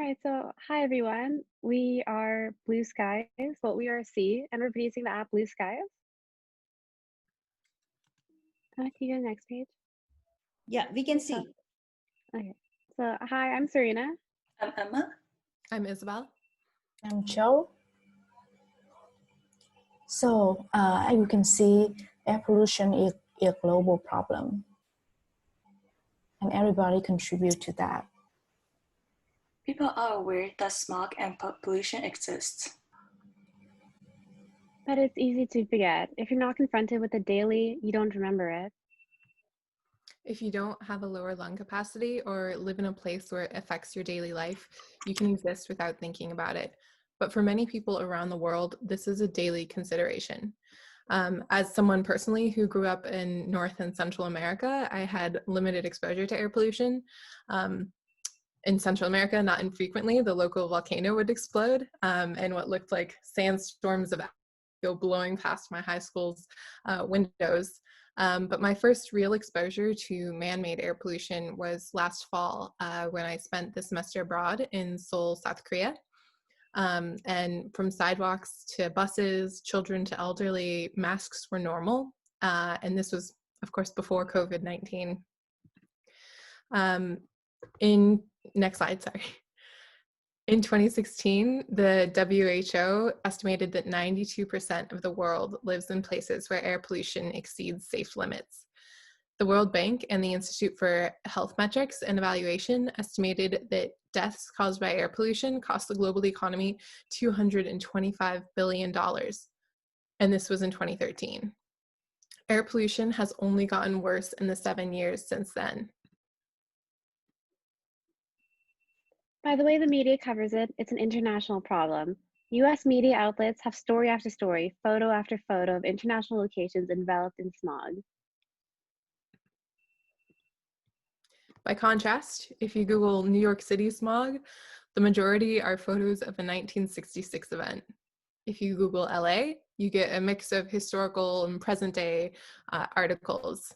right, so hi everyone. We are Blue Skies, but we are a sea, and we're producing the app Blue Skies. Can you go to the next page? Yeah, we can So, see. okay. So, hi, I'm Serena. I'm Emma. I'm Isabel. I'm Joe. So, as you can see, air pollution is a global problem, and everybody contribute to that. People are aware that smog and pollution exists. But it's easy to forget. If you're not confronted with it daily, you don't remember it. If you don't have a lower lung capacity or live in a place where it affects your daily life, you can exist without thinking about it. But for many people around the world, this is a daily consideration. As someone personally who grew up in North and Central America, I had limited exposure to air pollution. In Central America, not infrequently, the local volcano would explode, and what looked like sandstorms of go blowing past my high school's windows. But my first real exposure to man-made air pollution was last fall when I spent the semester abroad in Seoul, South Korea. And from sidewalks to buses, children to elderly, masks were normal. And this was, of course, before COVID-19. Next slide, sorry. In 2016, the WHO estimated that 92% of the world lives in places where air pollution exceeds safe limits. The World Bank and the Institute for Health Metrics and Evaluation estimated that deaths caused by air pollution cost the global economy $225 billion, and this was in 2013. Air pollution has only gotten worse in the 7 years since then. By the way the media covers it, it's an international problem. US media outlets have story after story, photo after photo of international locations enveloped in smog. By contrast, if you Google New York City smog, the majority are photos of a 1966 event. If you Google LA, you get a mix of historical and present day articles.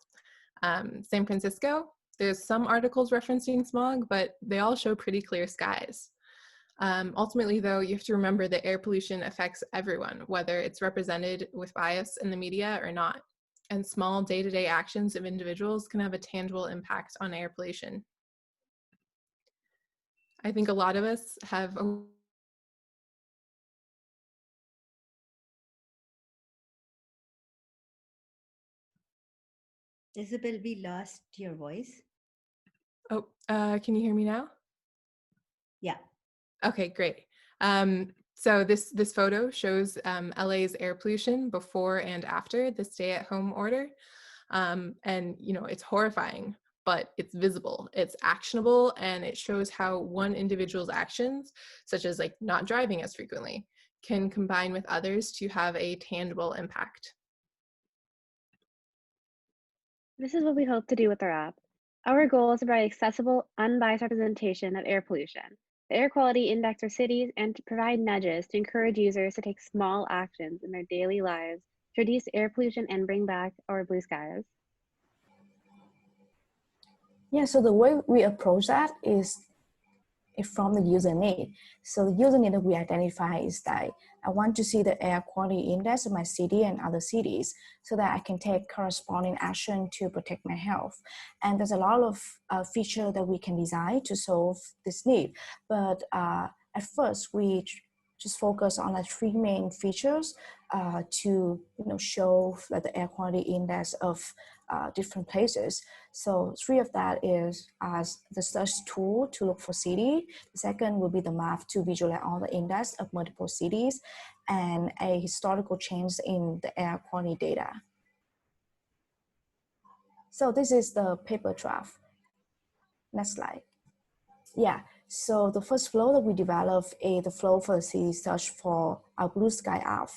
San Francisco, there's some articles referencing smog, but they all show pretty clear skies. Ultimately, though, you have to remember that air pollution affects everyone, whether it's represented with bias in the media or not. And small day-to-day actions of individuals can have a tangible impact on air pollution. I think a lot of us have Isabel, we lost your voice. Oh, can you hear me now? Yeah. Okay, great. So this photo shows LA's air pollution before and after the stay-at-home order. And it's horrifying, but it's visible, it's actionable, and it shows how one individual's actions, such as like not driving as frequently, can combine with others to have a tangible impact. This is what we hope to do with our app. Our goal is to provide accessible, unbiased representation of air pollution, the air quality index for cities, and to provide nudges to encourage users to take small actions in their daily lives to reduce air pollution and bring back our blue skies. Yeah, so the way we approach that is from the user need. So the user need that we identify is that I want to see the air quality index of my city and other cities so that I can take corresponding action to protect my health. And there's a lot of features that we can design to solve this need. But at first, we just focus on the three main features to show that the air quality index of different places. So three of that is as the search tool to look for city. The second will be the map to visualize all the index of multiple cities and a historical change in the air quality data. So this is the paper draft. Next slide. Yeah, so the first flow that we developed is the flow for the city search for our Blue Sky app.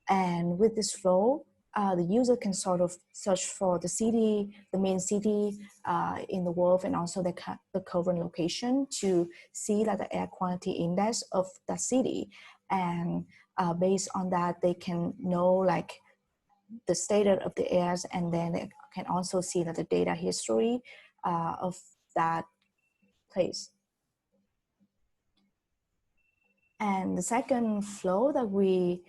And with this flow, the user can sort of search for the city, the main city in the world, and also the current location to see like the air quality index of that city. And based on that, they can know like the status of the airs, and then they can also see that the data history of that place. And the second flow that we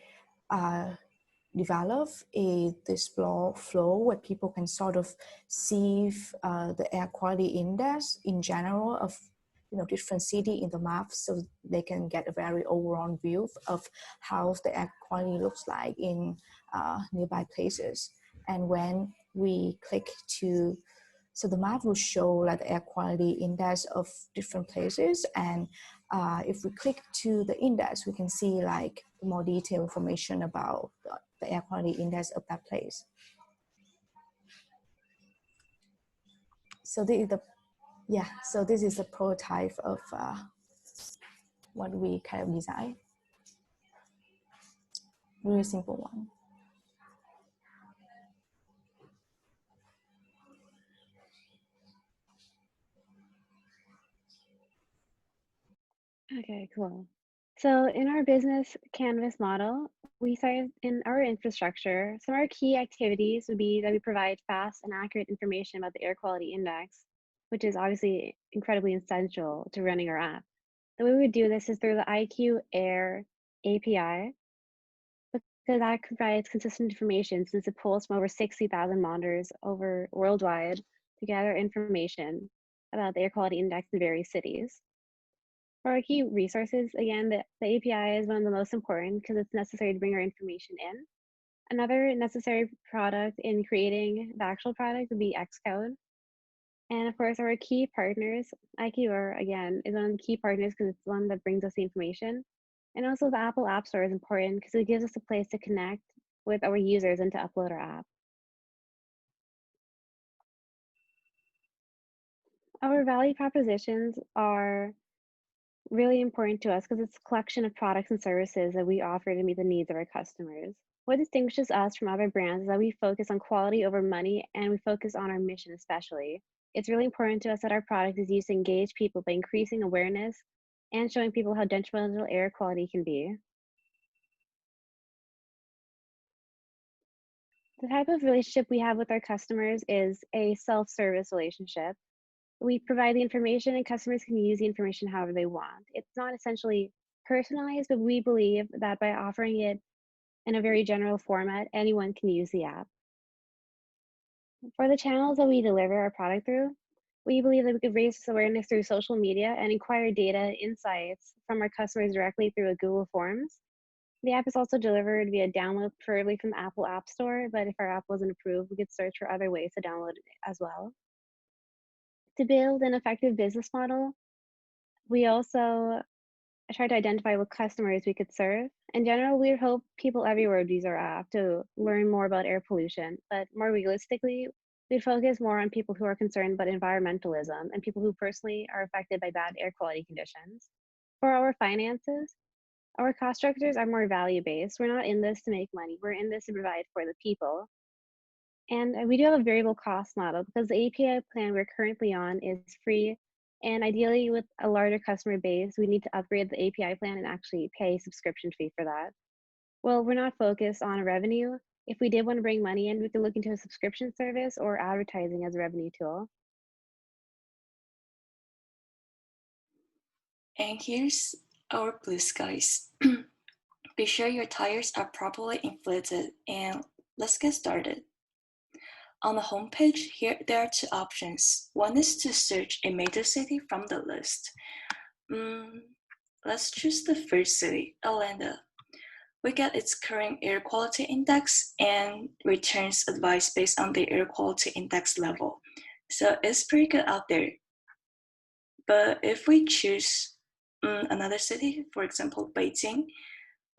develop is this flow where people can sort of see the air quality index in general of different city in the map, so they can get a very overall view of how the air quality looks like in nearby places. And when we click to, so the map will show like the air quality index of different places, and if we click to the index, we can see like more detailed information about the air quality index of that place. So this is the prototype of what we kind of design. Really simple one. Okay, cool. So in our business canvas model, we started in our infrastructure. Some of our key activities would be that we provide fast and accurate information about the air quality index, which is obviously incredibly essential to running our app. The way we would do this is through the IQ Air API, because that provides consistent information since it pulls from over 60,000 monitors over worldwide to gather information about the air quality index in various cities. For our key resources, again, the API is one of the most important because it's necessary to bring our information in. Another necessary product in creating the actual product would be Xcode. And of course, our key partners, IQR, again, is one of the key partners because it's the one that brings us the information. And also the Apple App Store is important because it gives us a place to connect with our users and to upload our app. Our value propositions are really important to us because it's a collection of products and services that we offer to meet the needs of our customers. What distinguishes us from other brands is that we focus on quality over money, and we focus on our mission especially. It's really important to us that our product is used to engage people by increasing awareness and showing people how detrimental air quality can be. The type of relationship we have with our customers is a self-service relationship. We provide the information and customers can use the information however they want. It's not essentially personalized, but we believe that by offering it in a very general format, anyone can use the app. For the channels that we deliver our product through, we believe that we could raise awareness through social media and acquire data insights from our customers directly through a Google Forms. The app is also delivered via download, preferably from the Apple App Store, but if our app wasn't approved, we could search for other ways to download it as well. To build an effective business model, we also try to identify what customers we could serve. In general, we hope people everywhere would use our app to learn more about air pollution, but more realistically, we'd focus more on people who are concerned about environmentalism and people who personally are affected by bad air quality conditions. For our finances, our cost structures are more value-based. We're not in this to make money. We're in this to provide for the people. And we do have a variable cost model because the API plan we're currently on is free. And ideally, with a larger customer base, we need to upgrade the API plan and actually pay a subscription fee for that. Well, we're not focused on revenue. If we did want to bring money in, we could look into a subscription service or advertising as a revenue tool. And here's our blue skies. Be sure your tires are properly inflated, and let's get started. On the homepage, here there are two options. One is to search a major city from the list. Let's choose the first city, Atlanta. We get its current air quality index and returns advice based on the air quality index level. So it's pretty good out there. But if we choose another city, for example, Beijing,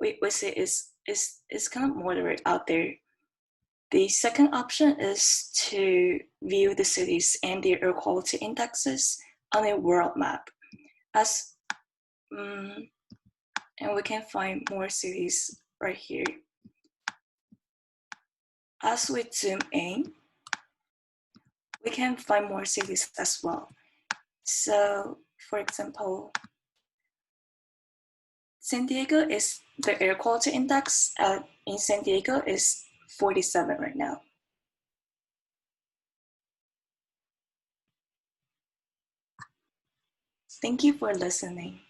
we say it's kind of moderate out there. The second option is to view the cities and their air quality indexes on a world map. And we can find more cities right here. As we zoom in, we can find more cities as well. So, for example, San Diego is the air quality index in San Diego is 47 right now. Thank you for listening.